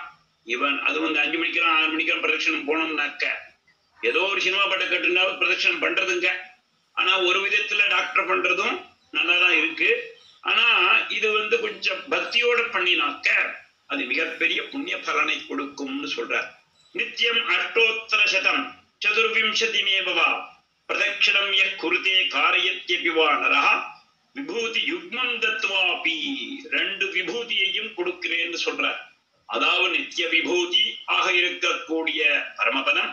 இவன் அது 5 மணிக்கெல்லாம் 6 மணிக்கெல்லாம் பிரதட்சணம் போனோம்னாக்க ஏதோ ஒரு சினிமா பட்ட கட்டுனா பிரதட்சணம் பண்றதுங்க. ஆனா ஒரு விதத்துல டாக்டர் பண்றதும் நல்லாதான் இருக்கு. ஆனா இது கொஞ்சம் பக்தியோட பண்ணினாக்க அது மிகப்பெரிய புண்ணிய பலனை கொடுக்கும்னு சொல்றார். நித்தியம் அஷ்டோத்தர சதம் சதுர்விம்சதிமேவா பிரதட்சணம் ய குருதே காரயத்யபிவா நரஹ விபூதி யுக்மம் தத்வாபி. 2 விபூதியையும் கொடுக்கிறேன்னு சொல்றார். அதாவது நித்திய விபூதி ஆக இருக்கக்கூடிய பரமபதம்,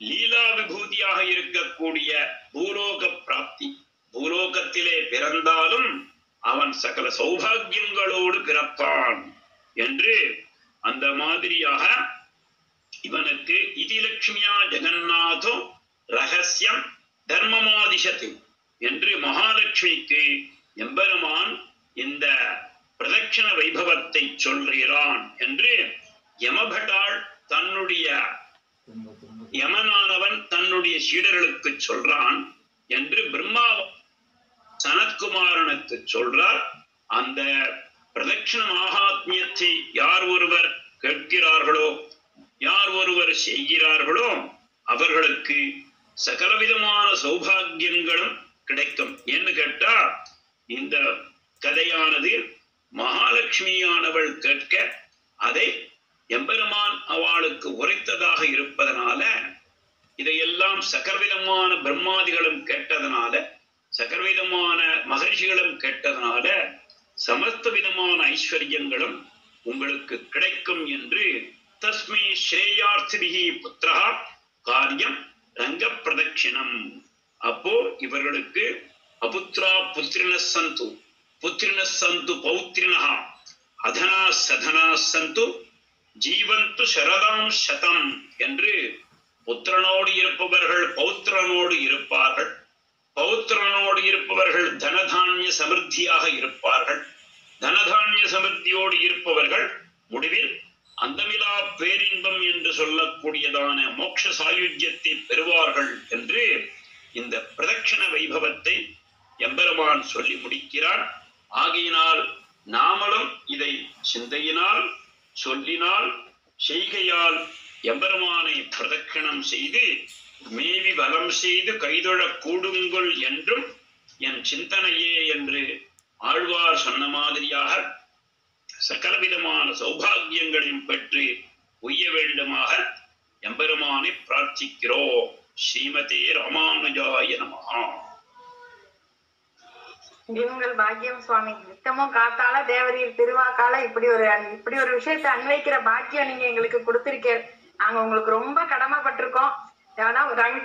லீலா விபூதியாக இருக்கக்கூடிய பூலோக பிராப்தி. பூலோகத்திலே பிறந்தாலும் அவன் சகல சௌபாகியங்களோடு பிறப்பான் என்று அந்த மாதிரியாக இவனுக்கு இதிலட்சுமியா ஜெகநாதோ ரகசியம் தர்மமாதிசத்து என்று மகாலட்சுமிக்கு எம்பெருமான் இந்த பிரதட்சண வைபவத்தை சொல்கிறான் என்று யமபட்டாள் யமனானவன் தன்னுடைய சீடர்களுக்கு சொல்றான் என்று பிரம்மா சனத்குமாரனுக்கு சொல்றார். அந்த பிரதட்சண மகாத்மியத்தை யார் ஒருவர் கேட்கிறார்களோ, யார் ஒருவர் செய்கிறார்களோ அவர்களுக்கு சகலவிதமான சௌபாகியங்களும் கிடைக்கும். என்று கேட்டா இந்த கதையானது மகாலட்சுமியானவள் கேட்க அதை எம்பெருமான் அவளுக்கு உரைத்ததாக இருப்பதனால, இதையெல்லாம் சகலவிதமான பிரம்மாதிகளும் கேட்டதனால, சகலவிதமான மகர்ஷிகளும் கேட்டதனால சமஸ்த விதமான ஐஸ்வர்யங்களும் உங்களுக்கு கிடைக்கும் என்று தஸ்மை ஸ்ரேயார்த்திபிஹி புத்திரா காரியம் ரங்க பிரதட்சிணம். அப்போ இவர்களுக்கு அபுத்ரா புத்திரின சந்து, புத்திரின சந்து பௌத்திரினா, அதனா சதனா சந்து ஜீவந்து சரதாம் சதம் என்று புத்திரனோடு இருப்பவர்கள் பௌத்திரனோடு இருப்பார்கள், பௌத்திரனோடு இருப்பவர்கள் தனதானிய சமிருத்தியாக இருப்பார்கள், தனதானிய சமிருத்தியோடு இருப்பவர்கள் முடிவில் அந்தமிலா பேரின்பம் என்று சொல்லக்கூடியதான மோட்ச சாயுஜ்யத்தை பெறுவார்கள் என்று இந்த பிரதட்சண வைபவத்தை எம்பெருமான் சொல்லி முடிக்கிறார். ஆகையினால் நாமளும் இதை சிந்தையினால், சொல்லினால், செய்கையால் எம்பெருமானை பிரதட்சணம் செய்து மேவி வலம் செய்து கைதொழ கூடுங்கள் என்றும் என் சிந்தனையே என்று ஆழ்வார் சொன்ன மாதிரியாக சகலவிதமான சௌபாகியங்களையும் பெற்று உய்ய வேண்டுமாக எம்பெருமானை பிரார்த்திக்கிறோம். ஸ்ரீமதே ராமானுஜாய நமஹா. இவங்கள் பாக்கியம் சுவாமி. நித்தமும் காத்தால தேவரீர் திருவாக்கால இப்படி ஒரு விஷயத்தை அன்வைக்கிற பாக்கியம் நீங்க எங்களுக்கு கொடுத்திருக்கீர். நாங்க உங்களுக்கு ரொம்ப கடமைப்பட்டிருக்கோம். ஆனா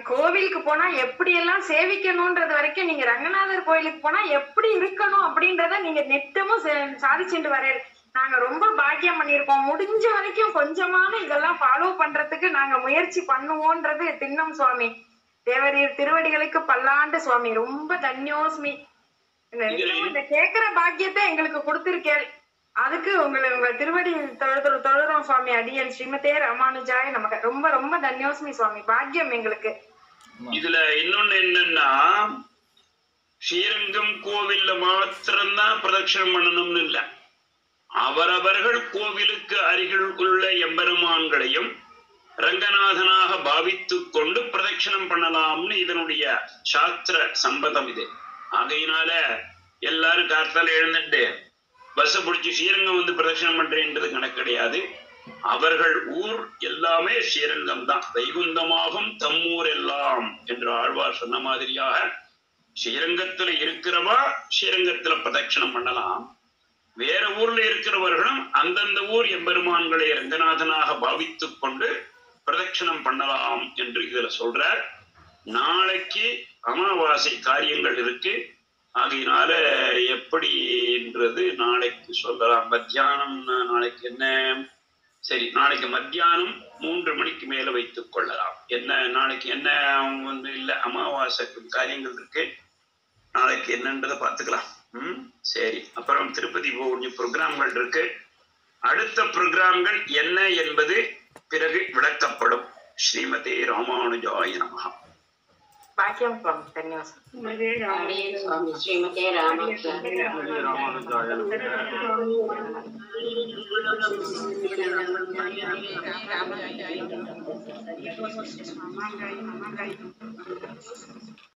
கோவிலுக்கு போனா எப்படி எல்லாம் சேவிக்கணும்ன்றது வரைக்கும், நீங்க ரங்கநாதர் கோயிலுக்கு போனா எப்படி இருக்கணும் அப்படின்றத நீங்க நித்தமும் சாதிச்சுட்டு வர்றீர். நாங்க ரொம்ப பாக்கியம் பண்ணியிருக்கோம். முடிஞ்ச வரைக்கும் கொஞ்சமான இதெல்லாம் ஃபாலோ பண்றதுக்கு நாங்க முயற்சி பண்ணுவோன்றது திண்ணம் சுவாமி. தேவரீர் திருவடிகளுக்கு பல்லாண்டு சுவாமி. ரொம்ப தன்யோஸ்மி. இந்த கேக்குற பாக்கியத்தை எங்களுக்கு கொடுத்திருக்கேன். அதுக்கு உங்க திருவடி தொழுறோம் சுவாமி. அடியன் ஸ்ரீமதே ராமானுஜாய நமக்கு. ரொம்ப ரொம்ப தன்யோஸ்மி சுவாமி. பாக்கியம் எங்களுக்கு. இதுல இன்னொன்னு என்னன்னா, ஸ்ரீரங்கம் கோவில்ல மாத்திரம்தான் பிரதட்சணம் பண்ணணும்னு இல்ல, அவரவர்கள் கோவிலுக்கு அருகில் உள்ள எம்பெருமான்களையும் ரங்கநாதனாக பாவித்து கொண்டு பிரதட்சணம் பண்ணலாம்னு இதனுடைய சாஸ்திர சம்பதம் இது. ஆகையினால எல்லாரும் காத்தால எழுந்துட்டு பஸ் பிடிச்சி ஸ்ரீரங்கம் பிரதட்சணம் பண்றேன்றது கணக்கு கிடையாது. அவர்கள் ஊர் எல்லாமே ஸ்ரீரங்கம் தான். வைகுந்தமாகும் தம்மூர் எல்லாம் என்று ஆழ்வார் சொன்ன மாதிரியாக ஸ்ரீரங்கத்துல இருக்கிறவா ஸ்ரீரங்கத்துல பிரதட்சணம் பண்ணலாம். வேற ஊர்ல இருக்கிறவர்களும் அந்தந்த ஊர் எம்பெருமான்களை ரங்கநாதனாக பாவித்துக் கொண்டு பிரதட்சணம் பண்ணலாம் என்று இதுல சொல்றார். நாளைக்கு அமாவாசை காரியங்கள் இருக்கு. ஆகையினால எப்படின்றது நாளைக்கு சொல்லலாம். மத்தியானம் நாளைக்கு என்ன? சரி, நாளைக்கு மத்தியானம் 3 மணிக்கு மேல வைத்துக் கொள்ளலாம். என்ன நாளைக்கு என்ன இல்ல, அமாவாசை காரியங்கள் இருக்கு. நாளைக்கு என்னன்றதை பார்த்துக்கலாம். சரி. அப்புறம் திருப்பதி கொஞ்சம் ப்ரோக்ராம்கள் இருக்கு. அடுத்த ப்ரோக்ராம்கள் என்ன என்பது பிறகு விளக்கப்படும். ஸ்ரீமதே ராமானுஜாய நமஹ. பாக்கியம் சுவாமி. தன்யவாதம். ஸ்ரீமதே ராமானுஜாய நமஹ.